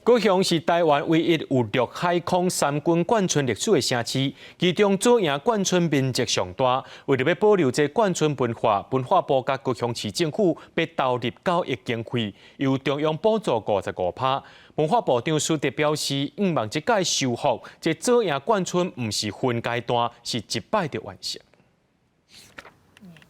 高雄是台湾唯一有陆海空三军眷村历史的城市，其中左营眷村面积上大。为了要保留这眷村文化，文化部甲高雄市政府要投入9亿经费，由中央补助55%。文化部长苏德表示，望这届修复这左营眷村，唔是分阶段，是一摆就完成。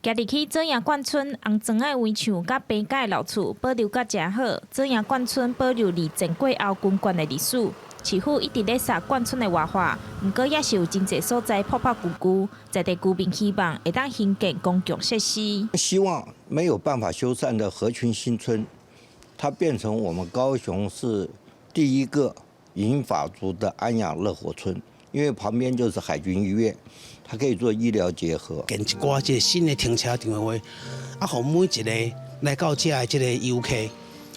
家己去左营眷村，红砖的围墙甲平价老厝保留甲真好。左营眷村保留二战过后军官的历史，市府一直咧杀眷村的活化，不过也是有真侪所在破旧旧，在地居民希望会当兴建公共设施。希望没有办法修缮的合群新村，它变成我们高雄市第一个银发族的安养乐活村，因为旁边就是海军医院。它可以做医疗结合，建一寡即新的停车场的话，互每一个来到这的这个游客，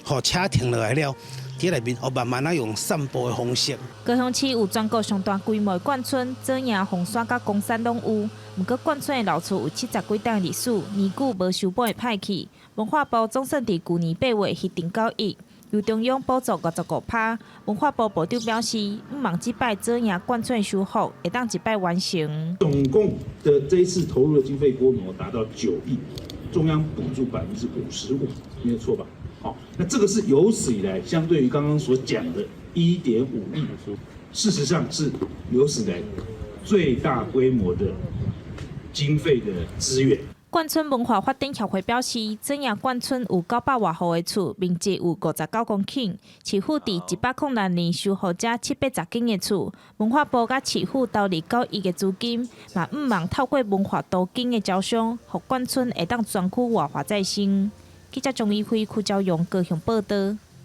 互车停落来了，伫内面慢慢用散步的方式。高雄市有全国上大规模的眷村，左营、凤山甲公山拢有。不过眷村的老厝有70几档历史，年久无修补的歹去。文化部总算伫去年8月核定9亿。由中央补助55%，文化部部长表示，望这摆左营眷村修复会当一摆完成。总共的这一次投入的经费规模达到9亿，中央补助55%，没有错吧？好，那这个是有史以来相对于刚刚所讲的1.5亿，事实上是有史以来最大规模的经费的资源。眷村文化发展协会表示，左营眷村有900多户的厝，面积有59公顷。市府伫106年修复这710间的厝，文化部甲市府投入9亿的资金，嘛望透过文化途径的招商，互眷村会当专区活化再生。记者钟义辉、邱昭勇高雄报道。